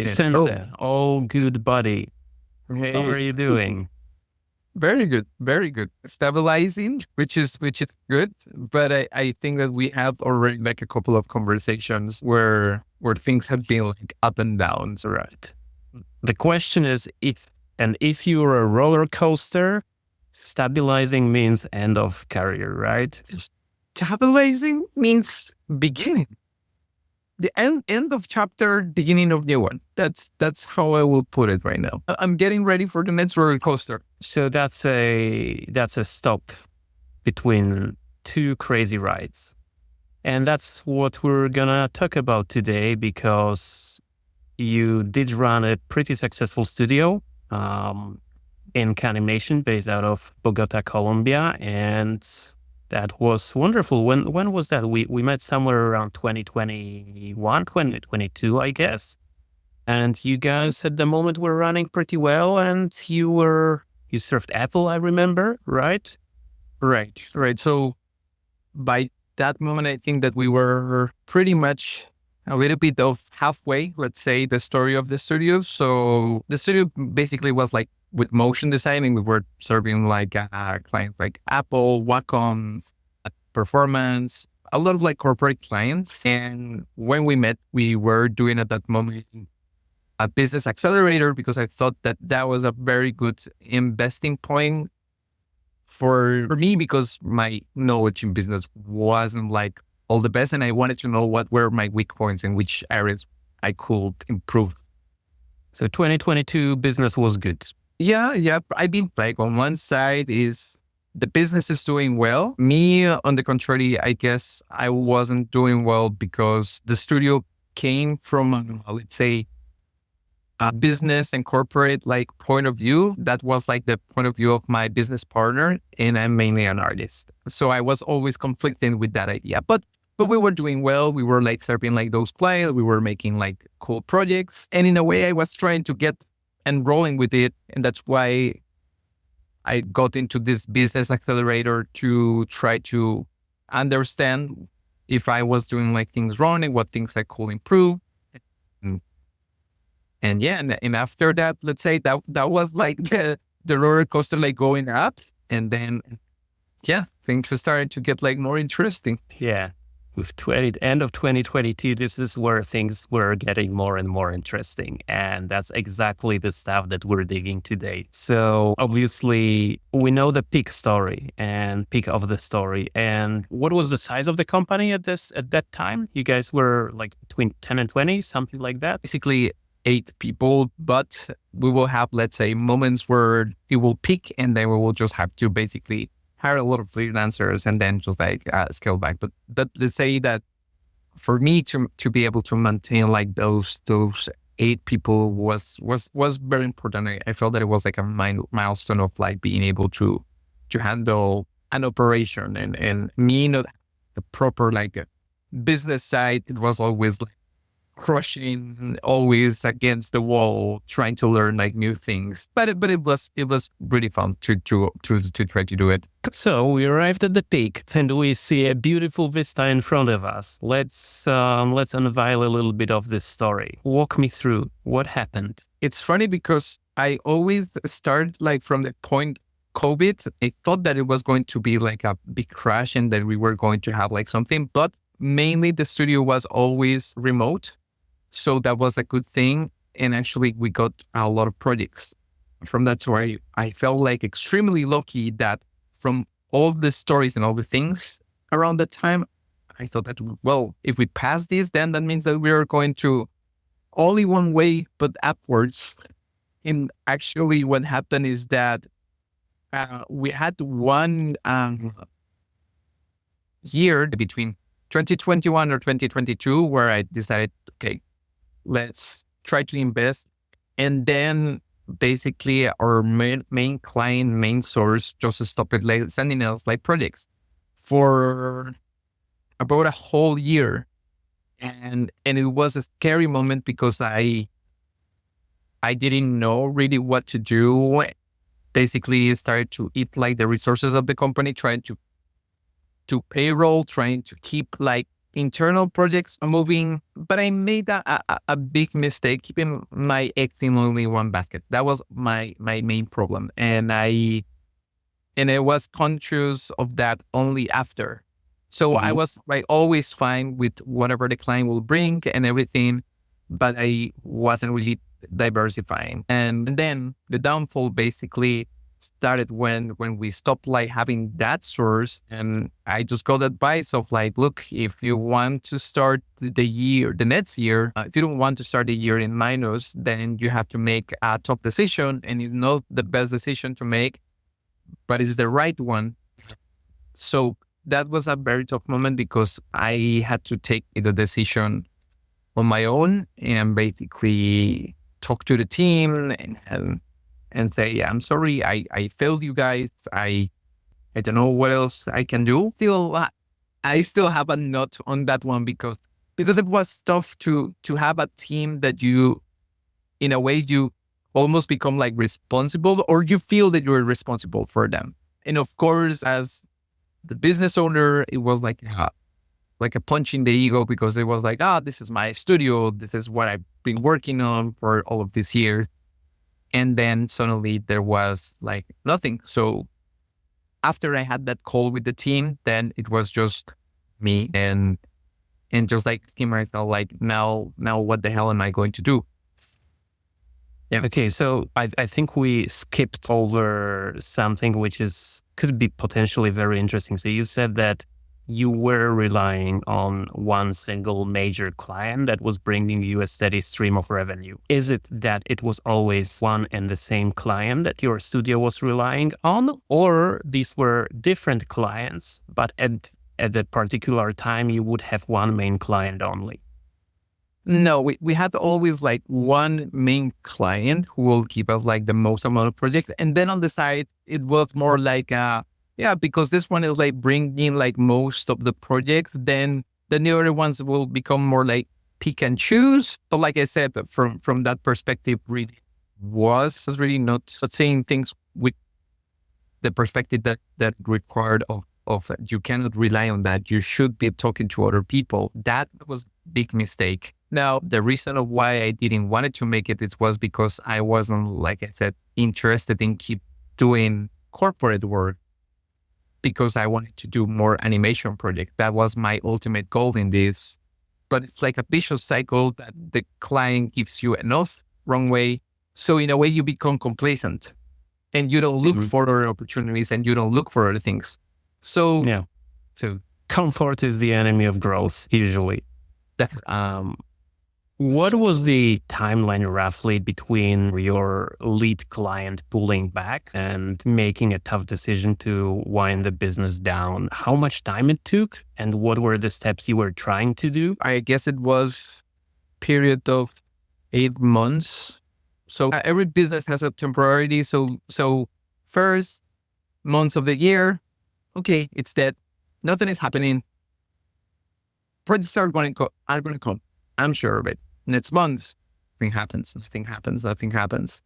Sensei, oh, good buddy. How are you doing? Very good, very good. Stabilizing, which is good. But I think that we have already like a couple of conversations where things have been like up and down. Right. The question is if you're a roller coaster, stabilizing means end of career, right? Stabilizing means beginning. The end of chapter, beginning of new one. That's how I will put it right now. I'm getting ready for the next roller coaster. So that's a stop between two crazy rides. And that's what we're gonna talk about today, because you did run a pretty successful studio, Innk Animation, based out of Bogota, Colombia, and that was wonderful. When was that? We met somewhere around 2021, 2022, I guess. And you guys at the moment were running pretty well, and you served Apple, I remember, right? Right. So by that moment, I think that we were pretty much a little bit of halfway, let's say, the story of the studio. So the studio basically was like with motion designing. We were serving like clients like Apple, Wacom, Performance, a lot of like corporate clients. And when we met, we were doing at that moment a business accelerator, because I thought that that was a very good investing point for me, because my knowledge in business wasn't like all the best. And I wanted to know what were my weak points and which areas I could improve. So 2022 business was good. Yeah. I've been like, on one side is the business is doing well. Me, on the contrary, I guess I wasn't doing well because the studio came from, let's say, a business and corporate like point of view. That was like the point of view of my business partner, and I'm mainly an artist. So I was always conflicting with that idea. But we were doing well. We were like serving like those clients. We were making like cool projects. And in a way, I was trying to get and rolling with it. And that's why I got into this business accelerator, to try to understand if I was doing like things wrong and what things I could improve. And yeah, and after that, let's say that was like the roller coaster, like going up. And then, yeah, things started to get like more interesting. Yeah. With end of 2022, this is where things were getting more and more interesting. And that's exactly the stuff that we're digging today. So obviously, we know the peak story and peak of the story. And what was the size of the company at that time? You guys were like between 10 and 20, something like that? Basically 8 people, but we will have, let's say, moments where it will peak, and then we will just have to basically hire a lot of freelancers and then just like scale back. But let's say that for me to be able to maintain like those 8 people was very important. I felt that it was like a milestone of like being able to handle an operation, and me not the proper like business side. It was always like crushing, always against the wall, trying to learn like new things. But it was really fun to try to do it. So we arrived at the peak, and we see a beautiful vista in front of us. Let's unveil a little bit of this story. Walk me through what happened. It's funny because I always start like from the point COVID. I thought that it was going to be like a big crash and that we were going to have like something, but mainly the studio was always remote. So that was a good thing. And actually we got a lot of projects from that. So I felt like extremely lucky that from all the stories and all the things around that time, I thought that, well, if we pass this, then that means that we are going to only one way, but upwards. And actually what happened is that we had one year between 2021 or 2022 where I decided, okay, let's try to invest. And then basically our main client, main source just stopped like sending us like projects for about a whole year. And it was a scary moment because I didn't know really what to do. Basically started to eat like the resources of the company, trying to payroll, trying to keep like internal projects moving, but I made a big mistake keeping my eggs in only one basket. That was my main problem. And I was conscious of that only after. So I was always fine with whatever the client will bring and everything, but I wasn't really diversifying. And then the downfall basically started when we stopped like having that source. And I just got advice of like, look, if you want to start the next year, if you don't want to start the year in minus, then you have to make a tough decision, and it's not the best decision to make, but it's the right one. So that was a very tough moment because I had to take the decision on my own and basically talk to the team and say, yeah, I'm sorry, I failed you guys. I don't know what else I can do. I still have a nut on that one because it was tough to have a team that you, in a way, you almost become like responsible, or you feel that you're responsible for them. And of course, as the business owner, it was like a punch in the ego, because it was like, this is my studio. This is what I've been working on for all of these years. And then suddenly there was like nothing. So after I had that call with the team, then it was just me and just like asking myself, like, now what the hell am I going to do? Yeah. Okay. So I think we skipped over something which could be potentially very interesting. So you said that you were relying on one single major client that was bringing you a steady stream of revenue. Is it that it was always one and the same client that your studio was relying on, or these were different clients, but at that particular time you would have one main client only? No, we had always like one main client who will give us like the most amount of projects. And then on the side, it was more like, because this one is like bringing like most of the projects, then the other ones will become more like pick and choose. But like I said, from that perspective, really was really not saying things with the perspective that required of you cannot rely on that. You should be talking to other people. That was a big mistake. Now, the reason of why I didn't want to make it was because I wasn't, like I said, interested in keep doing corporate work, because I wanted to do more animation projects. That was my ultimate goal in this. But it's like a vicious cycle that the client gives you enough wrong way. So in a way, you become complacent and you don't look for other opportunities and you don't look for other things. So yeah. So comfort is the enemy of growth, usually. What was the timeline roughly between your lead client pulling back and making a tough decision to wind the business down? How much time it took, and what were the steps you were trying to do? I guess it was a period of 8 months. So every business has a temporality. So first months of the year, okay, it's dead. Nothing is happening. Projects are going to come. I'm sure of it. Next month, nothing happens.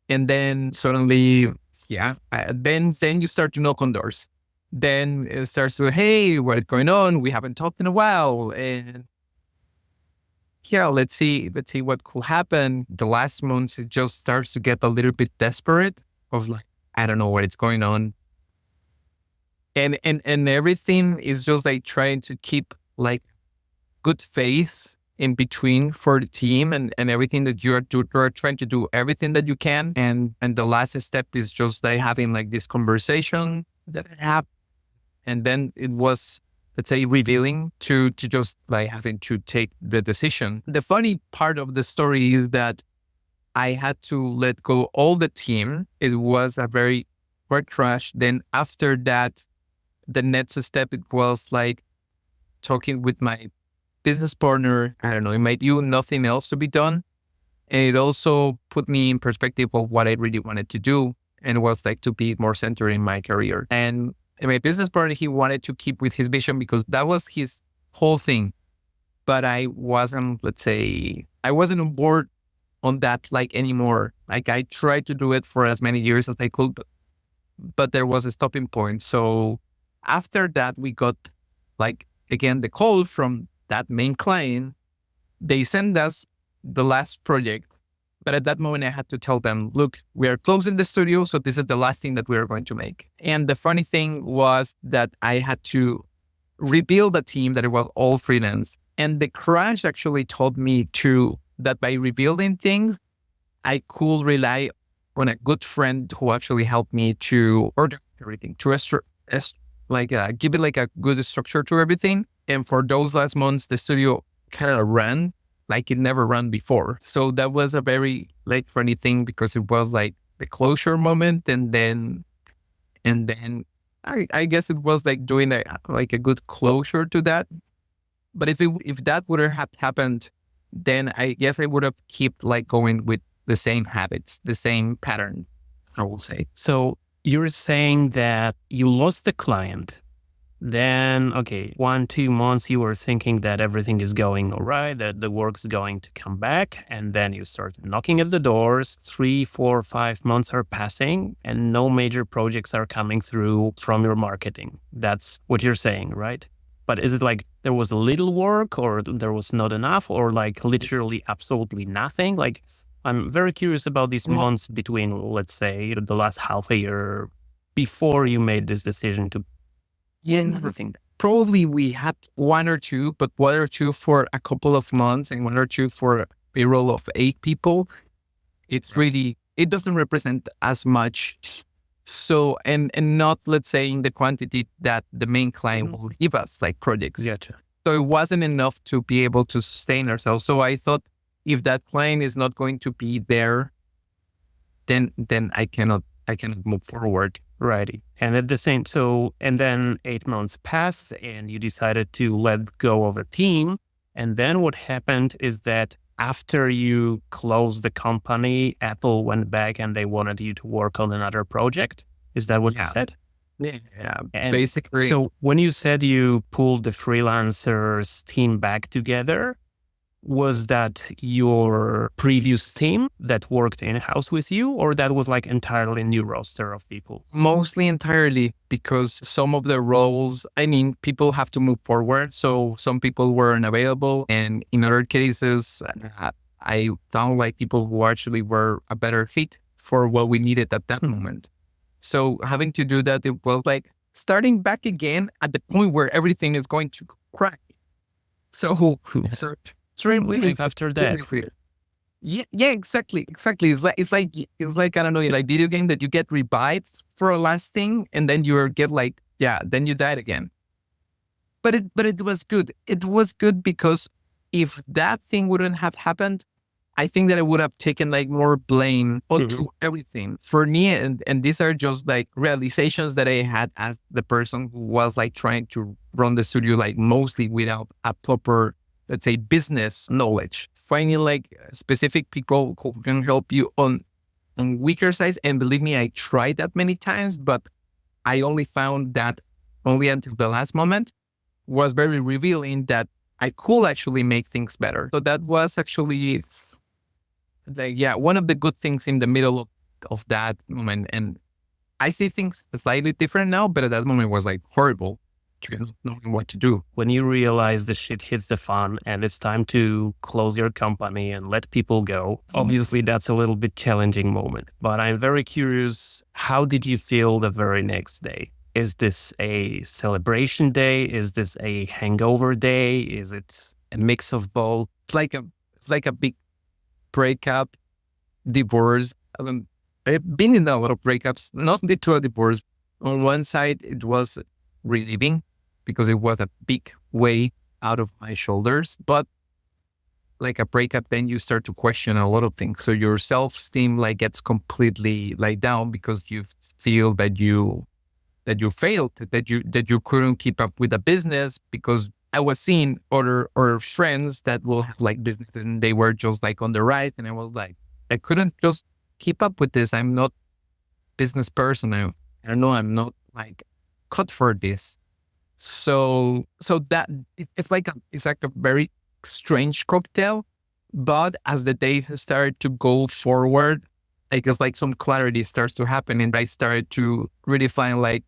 And then suddenly, then you start to knock on doors. Then it starts to, hey, what's going on? We haven't talked in a while. And let's see what could happen. The last month, it just starts to get a little bit desperate of like, I don't know what is going on. And everything is just like trying to keep like good faith in between for the team and everything that you are trying to do everything that you can. And the last step is just like having like this conversation that happened. And then it was, let's say, revealing to just like having to take the decision. The funny part of the story is that I had to let go all the team. It was a very hard crash. Then after that, the next step, it was like talking with my business partner. I don't know, it might do nothing else to be done. And it also put me in perspective of what I really wanted to do. And it was like to be more centered in my career. And my business partner, he wanted to keep with his vision because that was his whole thing. But I wasn't, I wasn't on board on that like anymore. Like I tried to do it for as many years as I could, but there was a stopping point. So after that, we got like, again, the call from that main client, they send us the last project. But at that moment, I had to tell them, look, we are closing the studio. So this is the last thing that we are going to make. And the funny thing was that I had to rebuild a team that it was all freelance. And the crunch actually told me that by rebuilding things, I could rely on a good friend who actually helped me to order everything, to give it like a good structure to everything. And for those last months, the studio kind of ran like it never ran before. So that was a very like funny thing because it was like the closure moment. And then I guess it was like doing a good closure to that. But if that would have happened, then I guess I would have kept like going with the same habits, the same pattern, I will say. So you're saying that you lost the client. Then, 1-2 months, you were thinking that everything is going all right, that the work's going to come back. And then you start knocking at the doors. 3, 4, 5 months are passing and no major projects are coming through from your marketing. That's what you're saying, right? But is it like there was a little work or there was not enough or like literally absolutely nothing? Like, I'm very curious about these months between, let's say, the last half a year before you made this decision to. Yeah, everything. Probably we had 1 or 2, but 1 or 2 for a couple of months and 1 or 2 for a payroll of 8 people. It's really, it doesn't represent as much. So, and not, let's say, in the quantity that the main client will give us, like projects. Gotcha. So it wasn't enough to be able to sustain ourselves. So I thought if that client is not going to be there, then I cannot move forward. Righty. And at the same, and then 8 months passed and you decided to let go of a team. And then what happened is that after you closed the company, Apple went back and they wanted you to work on another project. Is that what you said? Yeah. And basically. So when you said you pulled the freelancers team back together, was that your previous team that worked in-house with you, or that was like entirely new roster of people? Mostly entirely, because some of the roles, people have to move forward. So some people weren't available. And in other cases, I found like people who actually were a better fit for what we needed at that moment. So having to do that, it was like starting back again at the point where everything is going to crack. So After that. Yeah, exactly. It's like I don't know, like video game that you get revived for a last thing, and then you get like, then you died again. But it was good. It was good because if that thing wouldn't have happened, I think that I would have taken like more blame onto everything for me. And these are just like realizations that I had as the person who was like trying to run the studio, like mostly without a proper, let's say, business knowledge. Finding like specific people who can help you on weaker sides. And believe me, I tried that many times, but I only found that only until the last moment was very revealing that I could actually make things better. So that was actually one of the good things in the middle of that moment. And I see things slightly different now, but at that moment it was like horrible. Not knowing what to do. When you realize the shit hits the fan and it's time to close your company and let people go, obviously that's a little bit challenging moment. But I'm very curious, how did you feel the very next day? Is this a celebration day? Is this a hangover day? Is it a mix of both? It's like a big breakup, divorce. I've been in a lot of breakups, not literal divorce. On one side, it was relieving, because it was a big weight out of my shoulders. But like a breakup, then you start to question a lot of things. So your self-esteem like gets completely like down because you feel that you failed, that you couldn't keep up with the business, because I was seeing other friends that will have like businesses and they were just like on the rise. And I was like, I couldn't just keep up with this. I'm not a business person. I don't know. I'm not like cut for this. So that it's like a very strange cocktail. But as the days started to go forward, I guess like some clarity starts to happen, and I started to really find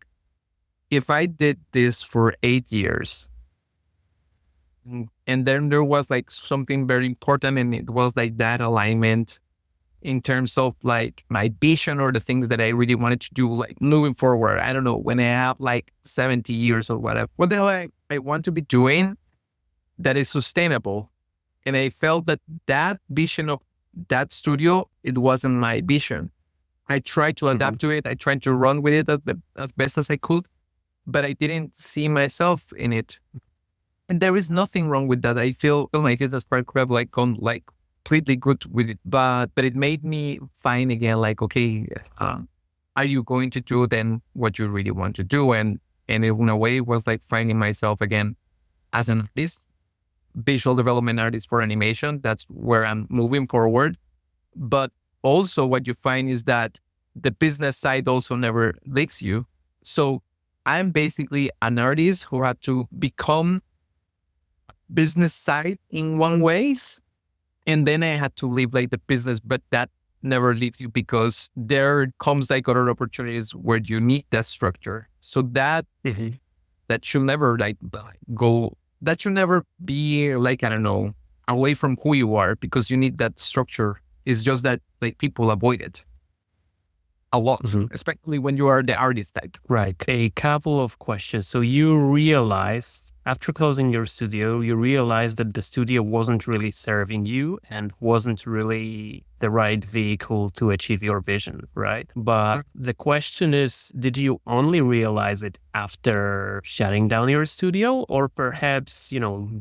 if I did this for 8 years, And then there was like something very important, and it was like that alignment in terms of like my vision or the things that I really wanted to do, like moving forward. I don't know, when I have like 70 years or whatever, what the hell I want to be doing that is sustainable. And I felt that that vision of that studio, it wasn't my vision. I tried to adapt to it. I tried to run with it as best as I could, but I didn't see myself in it. And there is nothing wrong with that. I feel my business partner could have like gone like completely good with it, but it made me find again, like, okay, are you going to do then what you really want to do? And in a way, it was like finding myself again as an artist, visual development artist for animation. That's where I'm moving forward. But also what you find is that the business side also never leaves you. So I'm basically an artist who had to become business side in one ways. And then I had to leave like the business, but that never leaves you because there comes like other opportunities where you need that structure. So that that should never like go, that should never be like, I don't know, away from who you are, because you need that structure. It's just that like people avoid it a lot, especially when you are the artist type. Right. A couple of questions. So you realized after closing your studio, you realized that the studio wasn't really serving you and wasn't really the right vehicle to achieve your vision, right? But the question is, did you only realize it after shutting down your studio, or perhaps,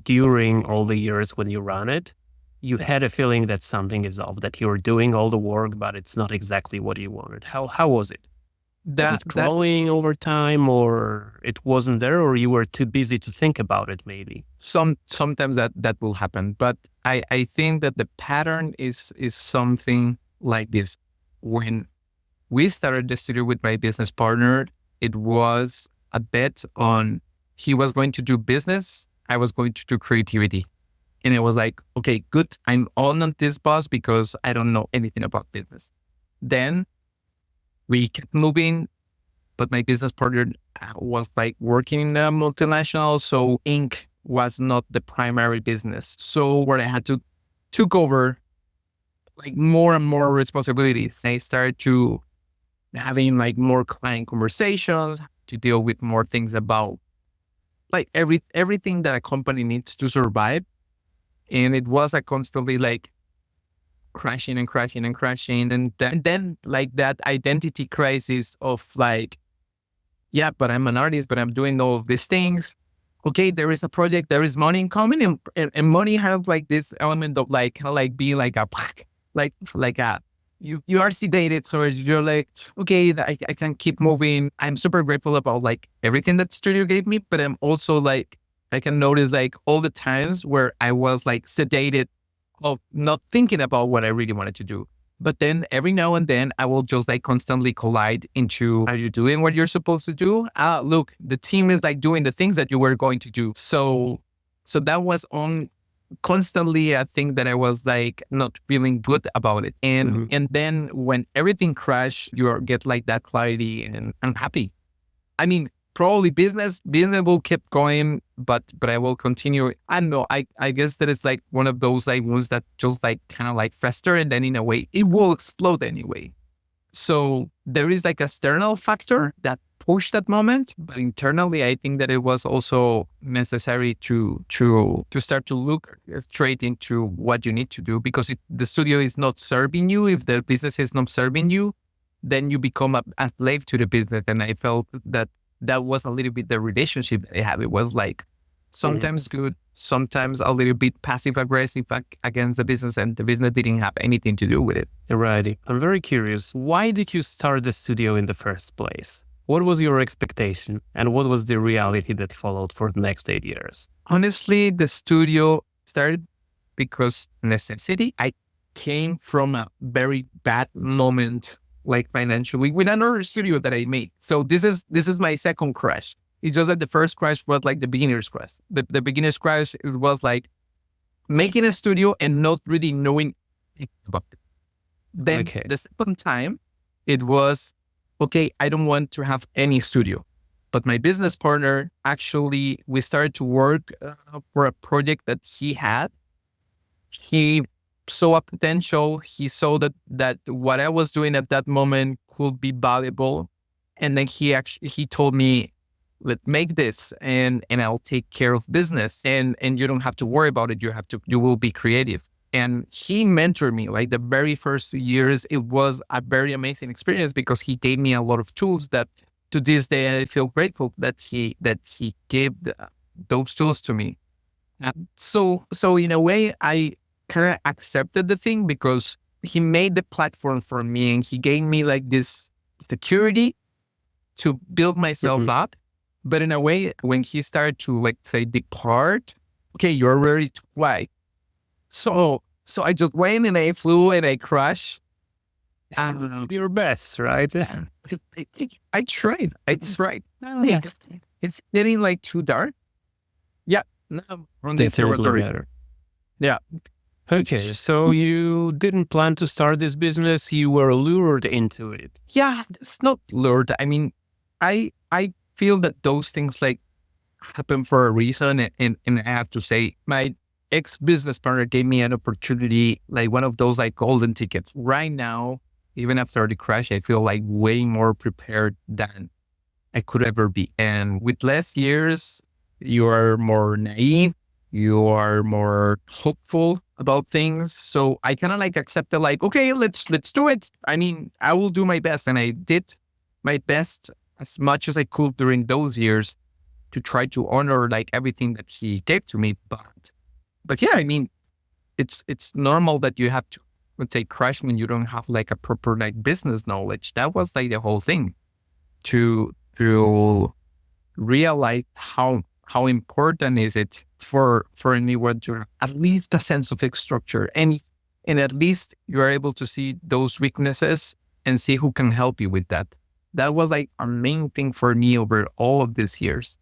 during all the years when you ran it, you had a feeling that something is off, that you're doing all the work, but it's not exactly what you wanted? How was it? Was it growing over time, or it wasn't there, or you were too busy to think about it maybe? Sometimes that will happen. But I think that the pattern is something like this. When we started the studio with my business partner, it was a bet on he was going to do business, I was going to do creativity. And it was like, okay, good, I'm on this bus because I don't know anything about business. Then we kept moving, but my business partner was like working in a multinational. So Innk was not the primary business. So where I had to took over like more and more responsibilities. I started to having like more client conversations, to deal with more things about like everything that a company needs to survive. And it was like constantly like crashing and crashing and crashing. And then like that identity crisis of like, yeah, but I'm an artist, but I'm doing all of these things. Okay, there is a project, there is money coming, and money has like this element of like, kind of like be like a, like a, you are sedated. So you're like, okay, I can keep moving. I'm super grateful about like everything that studio gave me, but I'm also like, I can notice like all the times where I was like sedated of not thinking about what I really wanted to do. But then every now and then I will just like constantly collide into, are you doing what you're supposed to do? Look, the team is like doing the things that you were going to do. So that was on constantly a thing that I was like not feeling good about it. And then when everything crashed, you get like that clarity, and I'm happy. I mean, probably business will keep going, but I will continue. I don't know. I guess that it's like one of those like ones that just like kind of like fester, and then in a way it will explode anyway. So there is like external factor that pushed that moment, but internally I think that it was also necessary to start to look straight into what you need to do, because if the studio is not serving you, if the business is not serving you, then you become a slave to the business. And I felt that was a little bit the relationship that I have. It was like sometimes good, sometimes a little bit passive aggressive against the business, and the business didn't have anything to do with it. Right. I'm very curious. Why did you start the studio in the first place? What was your expectation, and what was the reality that followed for the next 8 years? Honestly, the studio started because necessity. I came from a very bad moment, like financially, with another studio that I made. So this is my second crash. It's just that the first crash was like the beginner's crash. The beginner's crash, it was like making a studio and not really knowing about it. Then the second time, it was, okay, I don't want to have any studio. But my business partner, actually, we started to work for a project that he had. He saw a potential. He saw that what I was doing at that moment could be valuable. And then he told me, let's make this and I'll take care of business and you don't have to worry about it. You will be creative. And he mentored me like the very first years. It was a very amazing experience because he gave me a lot of tools that to this day, I feel grateful that he gave those tools to me. So in a way, I kind of accepted the thing because he made the platform for me and he gave me like this security to build myself up. But in a way, when he started to like say depart, okay, you're ready to fly. So I just went and I flew and I crashed. Your best, right? I tried. It's right. Yeah. It's getting like too dark. Yeah. No, on the territory. Yeah. Okay. So you didn't plan to start this business. You were lured into it. Yeah. It's not lured. I mean, I feel that those things like happen for a reason. And I have to say, my ex-business partner gave me an opportunity, like one of those like golden tickets. Right now, even after the crash, I feel like way more prepared than I could ever be. And with less years, you are more naive. You are more hopeful about things. So I kind of like accepted like, okay, let's do it. I mean, I will do my best. And I did my best as much as I could during those years to try to honor like everything that he gave to me. But yeah, I mean, it's normal that you have to, let's say, crash when you don't have like a proper like business knowledge. That was like the whole thing to realize how important is it for anyone to have at least a sense of structure and at least you are able to see those weaknesses and see who can help you with that. That was like a main thing for me over all of these years.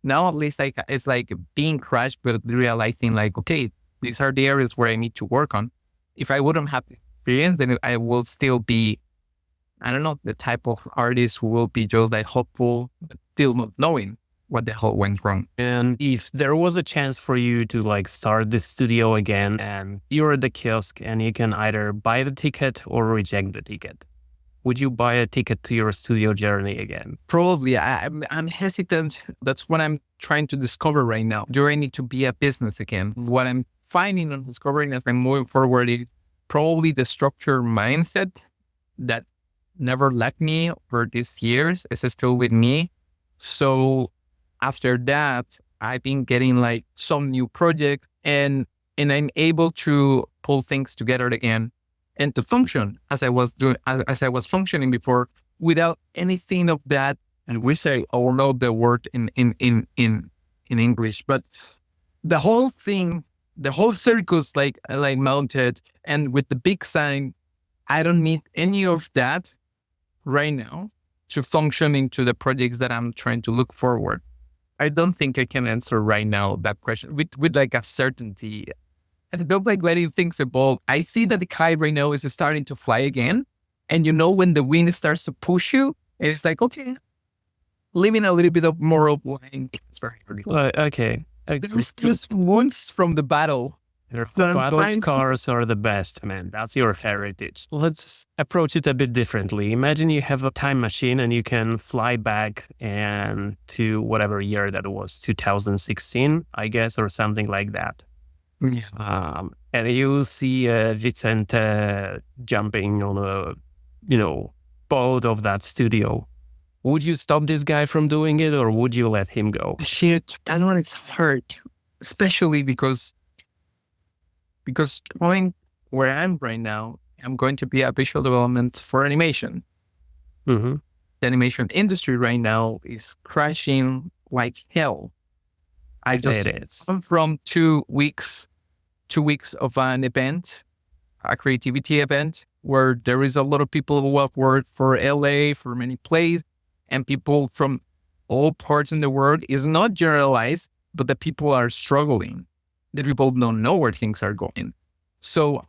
Now, at least like it's like being crashed, but realizing like, okay, these are the areas where I need to work on. If I wouldn't have experience, then I will still be, I don't know, the type of artist who will be just like hopeful, but still not knowing what the hell went wrong. And if there was a chance for you to like start the studio again and you're at the kiosk and you can either buy the ticket or reject the ticket, would you buy a ticket to your studio journey again? Probably. I'm hesitant. That's what I'm trying to discover right now. Do I need to be a business again? What I'm finding and discovering as I'm moving forward is probably the structure mindset that never left me over these years is still with me. So after that, I've been getting like some new project and I'm able to pull things together again and to function as I was doing, as I was functioning before without anything of that. And we say, I will know the word in English, but the whole thing, the whole circus like mounted and with the big sign, I don't need any of that right now to function into the projects that I'm trying to look forward. I don't think I can answer right now that question with like a certainty. I don't like letting things evolve. I see that the kite right now is starting to fly again. And you know, when the wind starts to push you, it's like, okay, leaving a little bit of moral blame. It's very early. Okay. There's just wounds from the battle. Battle scars are the best, man. That's your heritage. Let's approach it a bit differently. Imagine you have a time machine and you can fly back and to whatever year that was, 2016, I guess, or something like that. Yes. And you see Vicente jumping on a, boat of that studio. Would you stop this guy from doing it or would you let him go? Shit, that one is hard, especially because going where I'm right now, I'm going to be a visual development for animation. Mm-hmm. The animation industry right now is crashing like hell. I just come from 2 weeks of an event, a creativity event, where there is a lot of people who have worked for LA, for many places, and people from all parts in the world. Is not generalized, but the people are struggling. The people don't know where things are going. So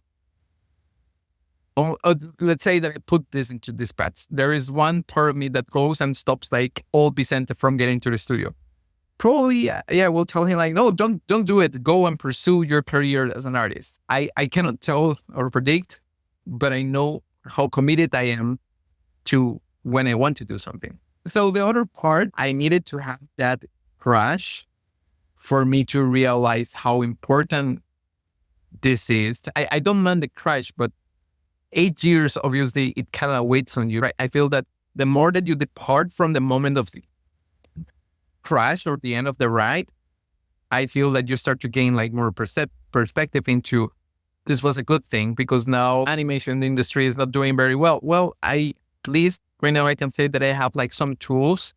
let's say that I put this into this paths. There is one part of me that goes and stops like all Vicente from getting to the studio. Probably, yeah, we'll tell him like, no, don't do it. Go and pursue your career as an artist. I cannot tell or predict, but I know how committed I am to when I want to do something. So the other part, I needed to have that crash for me to realize how important this is. I don't mind the crash, but 8 years, obviously, it kind of waits on you, right? I feel that the more that you depart from the moment of the crash or the end of the ride, I feel that you start to gain like more perspective into this was a good thing because now animation industry is not doing very well. Well, at least right now I can say that I have like some tools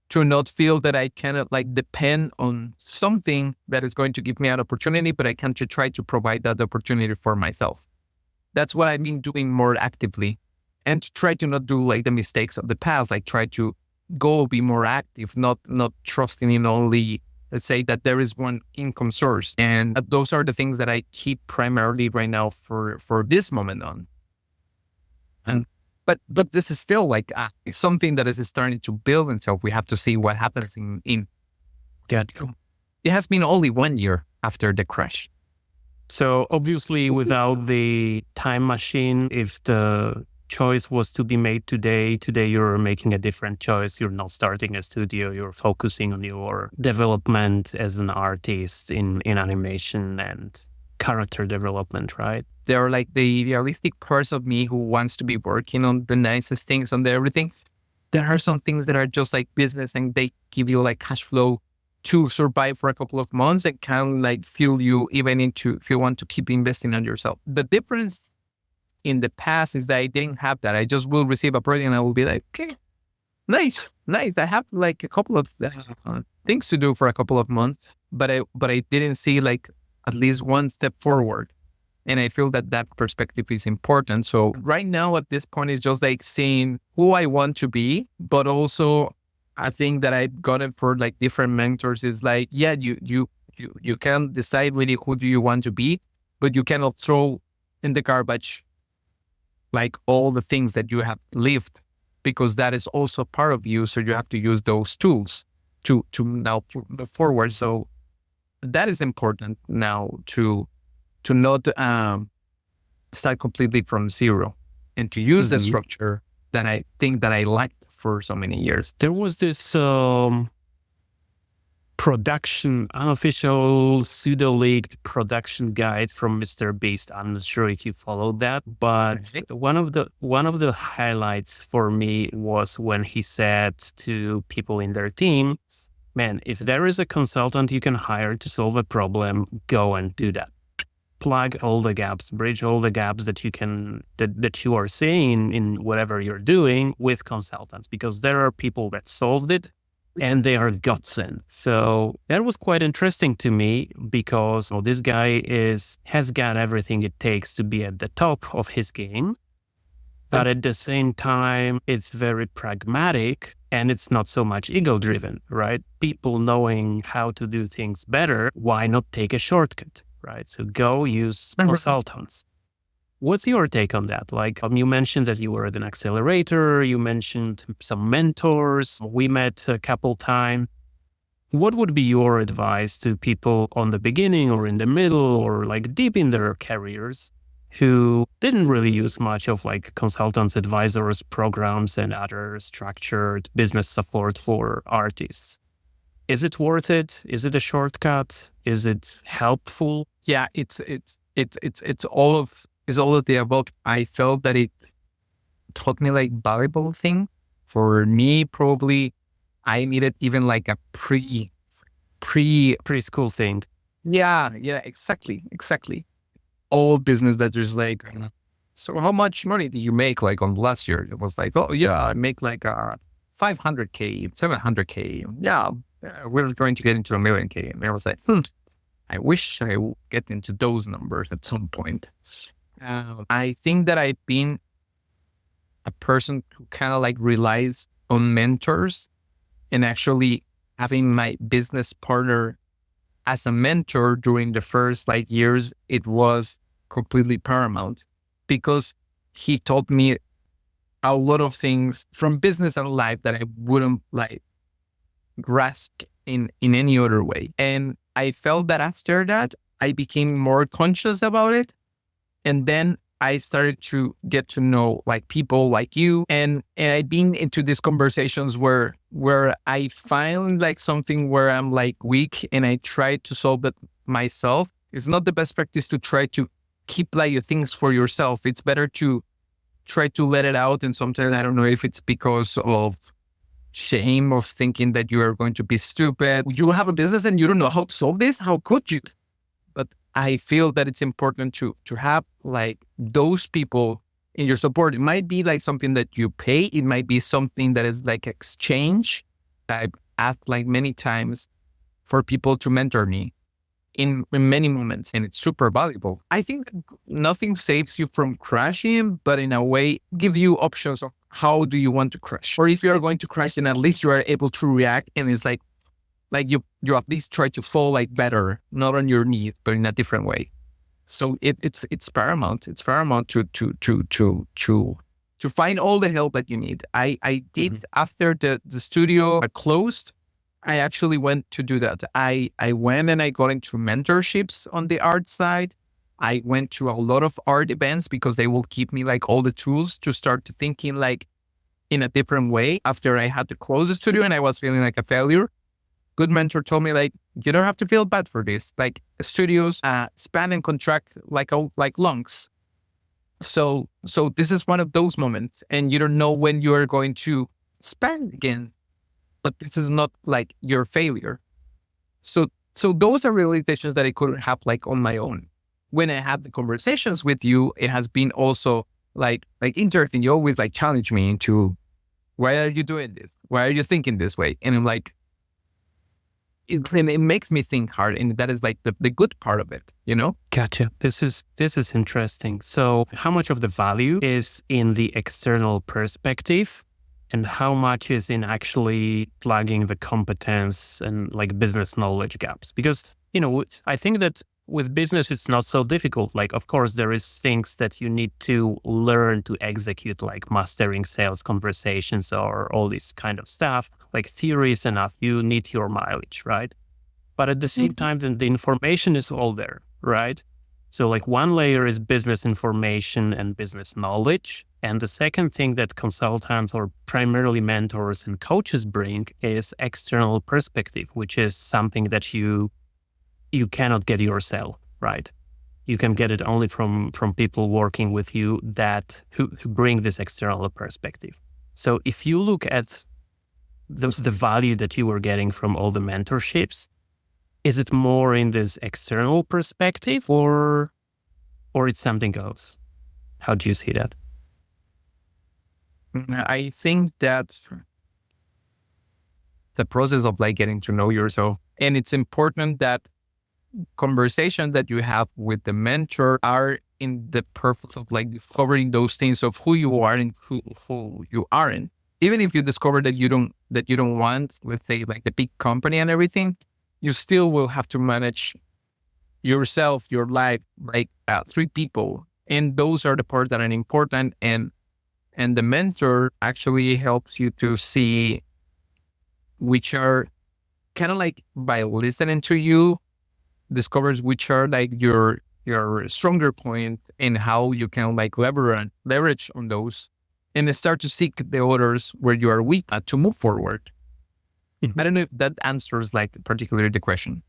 to not feel that I cannot like depend on something that is going to give me an opportunity, but I can to try to provide that opportunity for myself. That's what I've been doing more actively, and to try to not do like the mistakes of the past, like try to go be more active, not trusting in only, let's say that there is one income source. And those are the things that I keep primarily right now for this moment on. And but this is still like something that is starting to build itself. We have to see what happens in that. It has been only 1 year after the crash. So obviously without the time machine, if the choice was to be made today you're making a different choice. You're not starting a studio. You're focusing on your development as an artist in animation and character development, right? There are like the idealistic parts of me who wants to be working on the nicest things, on the everything. There are some things that are just like business and they give you like cash flow to survive for a couple of months and can like fuel you even into if you want to keep investing on yourself. The difference in the past is that I didn't have that. I just will receive a project and I will be like, okay, nice. I have like a couple of things to do for a couple of months, but I didn't see like at least one step forward. And I feel that perspective is important. So right now at this point, it's just like seeing who I want to be, but also I think that I've gotten for like different mentors is like, yeah, you can decide really who do you want to be, but you cannot throw in the garbage like all the things that you have lived, because that is also part of you. So you have to use those tools to now move forward. So that is important now to not start completely from zero and to use the structure that I think that I liked for so many years. There was this unofficial pseudo-leaked production guide from Mr. Beast. I'm not sure if you followed that, but one of the highlights for me was when he said to people in their team, man, if there is a consultant you can hire to solve a problem, go and do that. Plug all the gaps, bridge all the gaps that you are seeing in whatever you're doing with consultants, because there are people that solved it and they are godsend. So that was quite interesting to me because this guy has got everything it takes to be at the top of his game. But at the same time, it's very pragmatic and it's not so much ego driven, right? People knowing how to do things better, why not take a shortcut, right? So go use consultants. What's your take on that? Like you mentioned that you were at an accelerator, you mentioned some mentors, we met a couple times. What would be your advice to people on the beginning or in the middle or like deep in their careers who didn't really use much of like consultants, advisors, programs, and other structured business support for artists? Is it worth it? Is it a shortcut? Is it helpful? Yeah, it's all of the above. I felt that it taught me like valuable thing. For me, probably I needed even like a preschool thing. Yeah, exactly. All business that there's like, so how much money did you make like on last year? It was like, oh yeah, I make like 500K, 700K. Yeah, we're going to get into 1,000,000K. And I was like, I wish I would get into those numbers at some point. I think that I've been a person who kind of like relies on mentors, and actually having my business partner as a mentor during the first like years, it was completely paramount, because he told me a lot of things from business and life that I wouldn't like grasp in any other way. And I felt that after that, I became more conscious about it. And then I started to get to know like people like you. And I've been into these conversations where I find like something where I'm like weak and I try to solve it myself. It's not the best practice to try to keep like your things for yourself. It's better to try to let it out. And sometimes I don't know if it's because of shame of thinking that you are going to be stupid. You have a business and you don't know how to solve this. How could you? But I feel that it's important to have like those people in your support. It might be like something that you pay. It might be something that is like exchange. I've asked like many times for people to mentor me in many moments, and it's super valuable. I think nothing saves you from crashing, but in a way gives you options of how do you want to crash? Or if you are going to crash, then at least you are able to react, and it's like you at least try to fall like better, not on your knees, but in a different way. So it's paramount. It's paramount to find all the help that you need. I did after the studio closed. I actually went to do that. I went and I got into mentorships on the art side. I went to a lot of art events because they will give me like all the tools to start thinking like in a different way after I had to close the studio and I was feeling like a failure. Good mentor told me like, you don't have to feel bad for this. Like studios span and contract like lungs. So this is one of those moments and you don't know when you are going to span again. But this is not like your failure. So those are realizations that I couldn't have like on my own. When I had the conversations with you, it has been also like interesting. You always like challenge me into, why are you doing this? Why are you thinking this way? And I'm like, it makes me think hard. And that is like the good part of it, you know? Gotcha. This is interesting. So how much of the value is in the external perspective? And how much is in actually plugging the competence and like business knowledge gaps? Because, I think that with business, it's not so difficult. Like, of course, there is things that you need to learn to execute, like mastering sales conversations or all this kind of stuff. Like theory is enough. You need your mileage, right? But at the same time, then the information is all there, right? So like one layer is business information and business knowledge. And the second thing that consultants or primarily mentors and coaches bring is external perspective, which is something that you cannot get yourself, right? You can get it only from people working with you who bring this external perspective. So if you look at the value that you were getting from all the mentorships, is it more in this external perspective or it's something else? How do you see that? I think that's the process of like getting to know yourself. And it's important that conversations that you have with the mentor are in the purpose of like discovering those things of who you are and who you aren't. Even if you discover that you don't want, let's say, like the big company and everything, you still will have to manage yourself, your life, like 3 people. And those are the parts that are important. And the mentor actually helps you to see which are kind of like by listening to you, discovers which are like your stronger point and how you can like leverage on those and start to seek the others where you are weak to move forward. I don't know if that answers like particularly the question.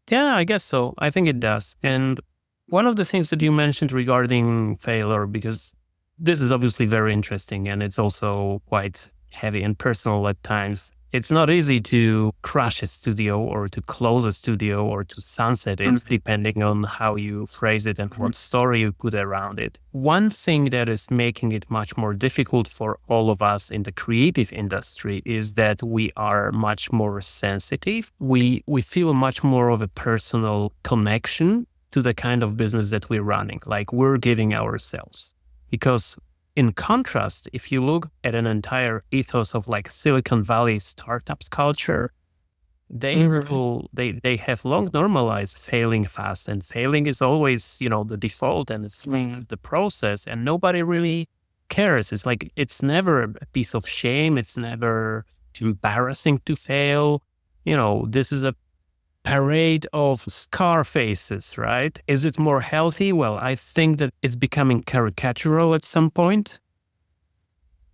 Yeah, I guess so. I think it does. And one of the things that you mentioned regarding failure, because this is obviously very interesting and it's also quite heavy and personal at times. It's not easy to crash a studio or to close a studio or to sunset it, depending on how you phrase it and what story you put around it. One thing that is making it much more difficult for all of us in the creative industry is that we are much more sensitive. We feel much more of a personal connection to the kind of business that we're running, like we're giving ourselves. Because in contrast, if you look at an entire ethos of like Silicon Valley startups culture, they have long normalized failing fast, and failing is always, the default, and it's the process, and nobody really cares. It's like, it's never a piece of shame. It's never embarrassing to fail. This is a parade of scar faces, right? Is it more healthy? Well, I think that it's becoming caricatural at some point.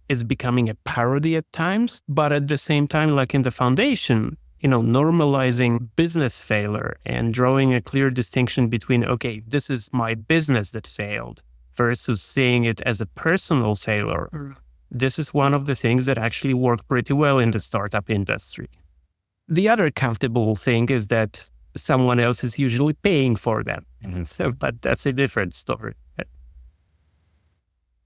It's becoming a parody at times, but at the same time, like in the foundation, normalizing business failure and drawing a clear distinction between, okay, this is my business that failed versus seeing it as a personal failure. This is one of the things that actually work pretty well in the startup industry. The other comfortable thing is that someone else is usually paying for them. But that's a different story.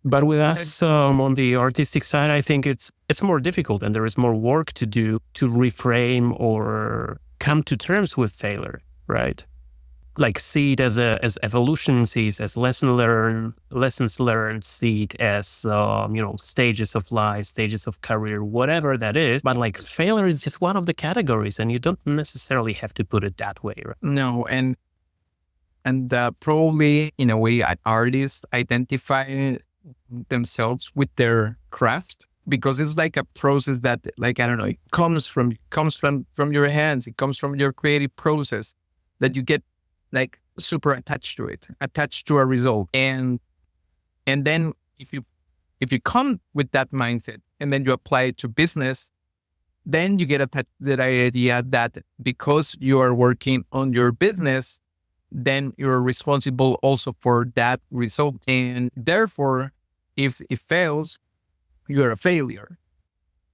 But with us on the artistic side, I think it's more difficult, and there is more work to do to reframe or come to terms with failure, right? Like, see it as evolution, see it as lessons learned, see it as stages of life, stages of career, whatever that is. But like, failure is just one of the categories, and you don't necessarily have to put it that way, right? No, and probably in a way, artists identify themselves with their craft, because it's like a process that, like, I don't know, it comes from your hands. It comes from your creative process that you get like super attached to it, attached to a result. And then if you come with that mindset and then you apply it to business, then you get that idea that because you are working on your business, then you're responsible also for that result. And therefore, if it fails, you're a failure,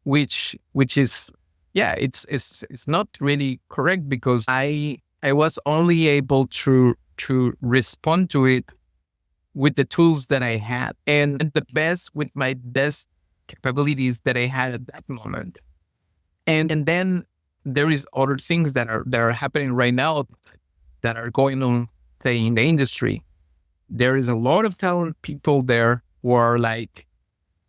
which is, it's not really correct, because I was only able to respond to it with the tools that I had and with my best capabilities that I had at that moment. And then there is other things that are happening right now that are going on, say, in the industry. There is a lot of talented people there who are like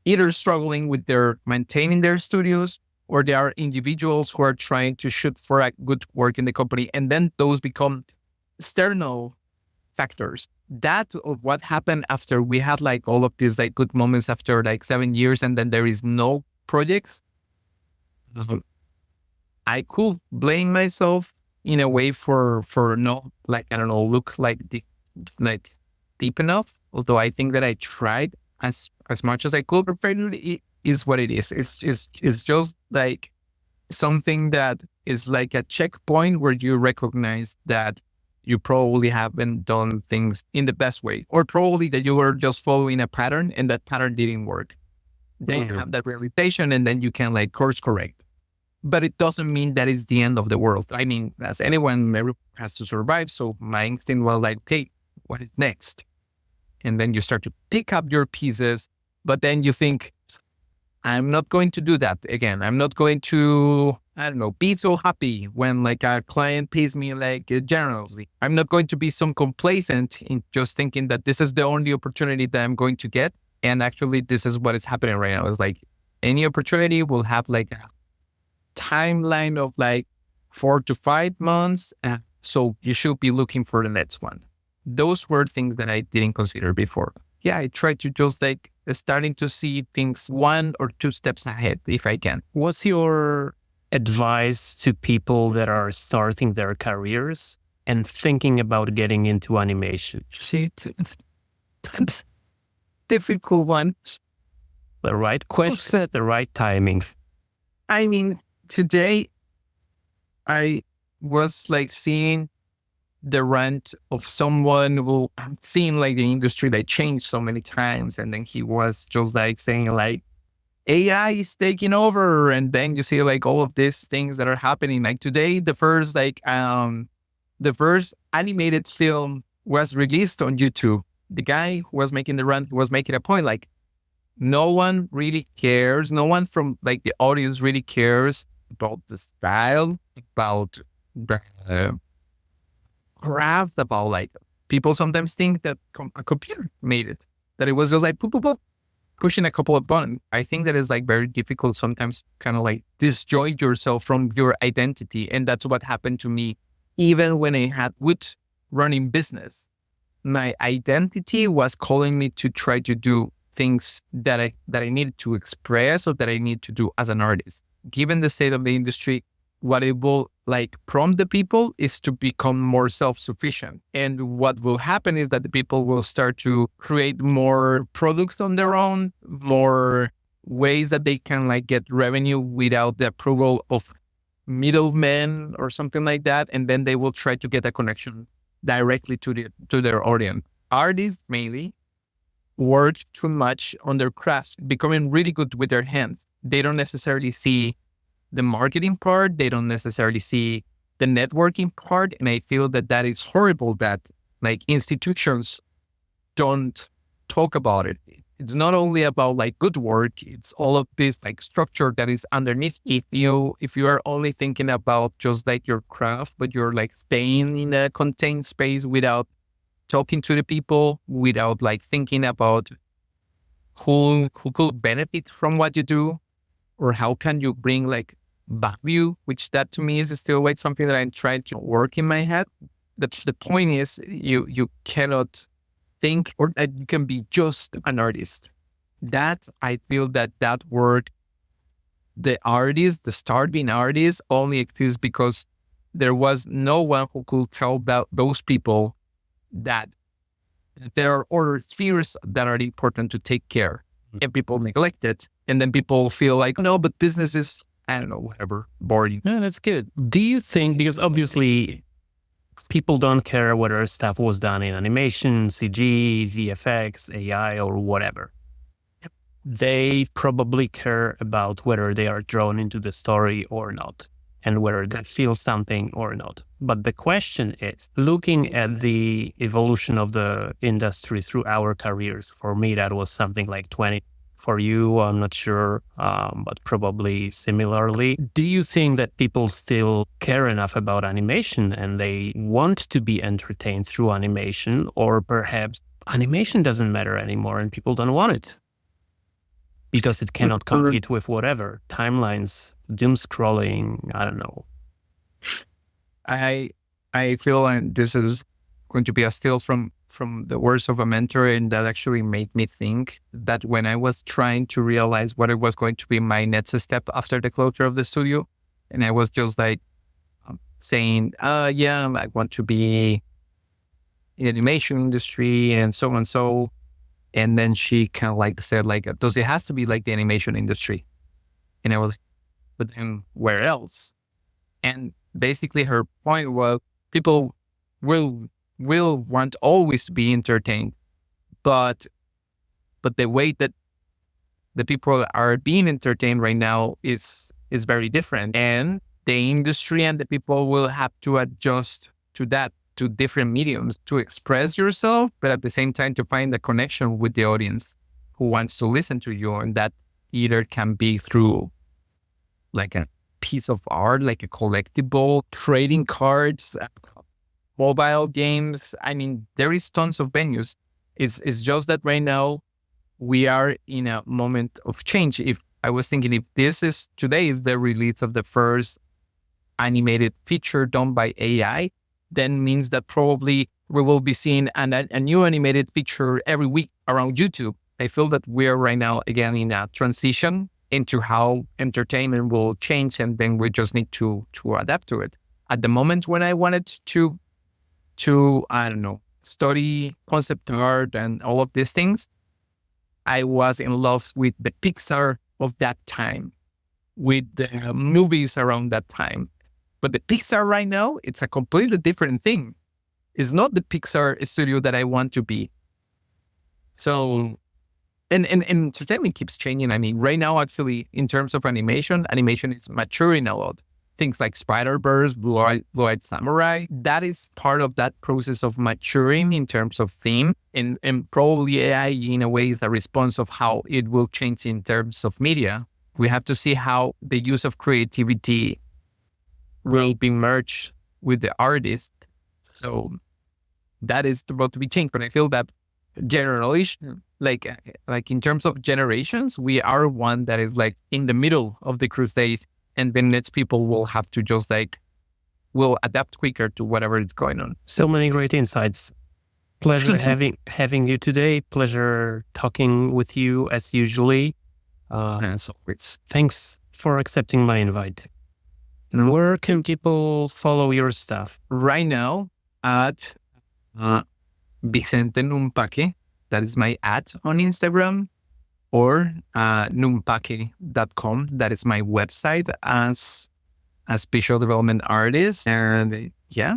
either struggling with maintaining their studios, or there are individuals who are trying to shoot for a good work in the company. And then those become external factors. That of what happened after we had like all of these like good moments after like 7 years, and then there is no projects. I could blame myself in a way for no, like, I don't know, looks like deep enough. Although I think that I tried as much as I could. It is what it is. It's just like something that is like a checkpoint where you recognize that you probably haven't done things in the best way, or probably that you were just following a pattern and that pattern didn't work. Then you have that realization, and then you can like course correct. But it doesn't mean that it's the end of the world. I mean, as anyone, everyone has to survive. So my instinct was like, okay, what is next? And then you start to pick up your pieces, but then you think, I'm not going to do that again. I'm not going to, I don't know, be so happy when like a client pays me like generously. I'm not going to be so complacent in just thinking that this is the only opportunity that I'm going to get. And actually, this is what is happening right now. It's like any opportunity will have like a timeline of like 4 to 5 months. So you should be looking for the next one. Those were things that I didn't consider before. Yeah, I try to just like starting to see things 1 or 2 steps ahead if I can. What's your advice to people that are starting their careers and thinking about getting into animation? Shit. That's difficult one. The right question at the right timing. I mean, today I was like seeing the rant of someone who I've seen like the industry like changed so many times. And then he was just like saying like, AI is taking over. And then you see like all of these things that are happening. Like today, the first animated film was released on YouTube. The guy who was making the rant was making a point like, no one really cares. No one from like the audience really cares about the style, about the craft, about like people sometimes think that a computer made it, that it was just like, boop, boop, boop. pushing a couple of buttons. I think that is like very difficult sometimes, kind of like disjoint yourself from your identity. And that's what happened to me. Even when I had good running business, my identity was calling me to try to do things that I needed to express or that I need to do as an artist. Given the state of the industry, what it will like prompt the people is to become more self-sufficient. And what will happen is that the people will start to create more products on their own, more ways that they can like get revenue without the approval of middlemen or something like that. And then they will try to get a connection directly to their audience. Artists mainly work too much on their craft, becoming really good with their hands. They don't necessarily see the marketing part. They don't necessarily see the networking part. And I feel that that is horrible that like institutions don't talk about it. It's not only about like good work. It's all of this like structure that is underneath. If you are only thinking about just like your craft, but you're like staying in a contained space without talking to the people, without like thinking about who could benefit from what you do, or how can you bring like value, which that to me is still like something that I'm trying to work in my head. The point is you cannot think or that you can be just an artist. That I feel that word, the artist, the starving artist only exists because there was no one who could tell those people that there are other spheres that are important to take care, and people neglect it. And then people feel like, no, but business is, I don't know, whatever, boring. Yeah, that's good. Do you think, because obviously people don't care whether stuff was done in animation, CG, VFX, AI, or whatever. They probably care about whether they are drawn into the story or not, and whether they feel something or not. But the question is, looking at the evolution of the industry through our careers, for me, that was something like 20. For you, I'm not sure, but probably similarly. Do you think that people still care enough about animation and they want to be entertained through animation, or perhaps animation doesn't matter anymore and people don't want it because it cannot compete with whatever, timelines, doom scrolling, I don't know. I feel, and this is going to be a steal from the words of a mentor, and that actually made me think that when I was trying to realize what it was going to be my next step after the closure of the studio, and I was just like saying, yeah, I want to be in the animation industry and so and so. And then she kind of like said, like, does it have to be like the animation industry? And I was, but then where else? And basically her point was, people will want always to be entertained, but the way that the people are being entertained right now is very different, and the industry and the people will have to adjust to that, to different mediums to express yourself, but at the same time to find the connection with the audience who wants to listen to you. And that either can be through like a piece of art, like a collectible, trading cards, mobile games. I mean, there is tons of venues. It's just that right now we are in a moment of change. If I was thinking, if this is today is the release of the first animated feature done by AI, then means that probably we will be seeing a new animated feature every week around YouTube. I feel that we are right now again in a transition into how entertainment will change, and then we just need to adapt to it. At the moment when I wanted to I don't know, study concept art and all of these things, I was in love with the Pixar of that time, with the movies around that time. But the Pixar right now, it's a completely different thing. It's not the Pixar studio that I want to be. So, and entertainment keeps changing. I mean, right now, actually, in terms of animation is maturing a lot. Things like Spider-Verse, Blue-Eyed Samurai, that is part of that process of maturing in terms of theme. And probably AI in a way is a response of how it will change in terms of media. We have to see how the use of creativity will be merged with the artist. So that is about to be changed. But I feel that generally like in terms of generations, we are one that is like in the middle of the crusade, and the next people will have to just like will adapt quicker to whatever is going on. So many great insights. Pleasure having you today. Pleasure talking with you as usually. So Thanks for accepting my invite. And where can people follow your stuff? Right now at Vicente Numpaque, that is my @ on Instagram, or numpaque.com. That is my website as visual development artist. And yeah,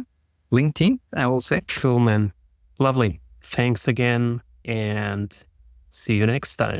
LinkedIn, I will say. Cool, man. Lovely. Thanks again, and see you next time.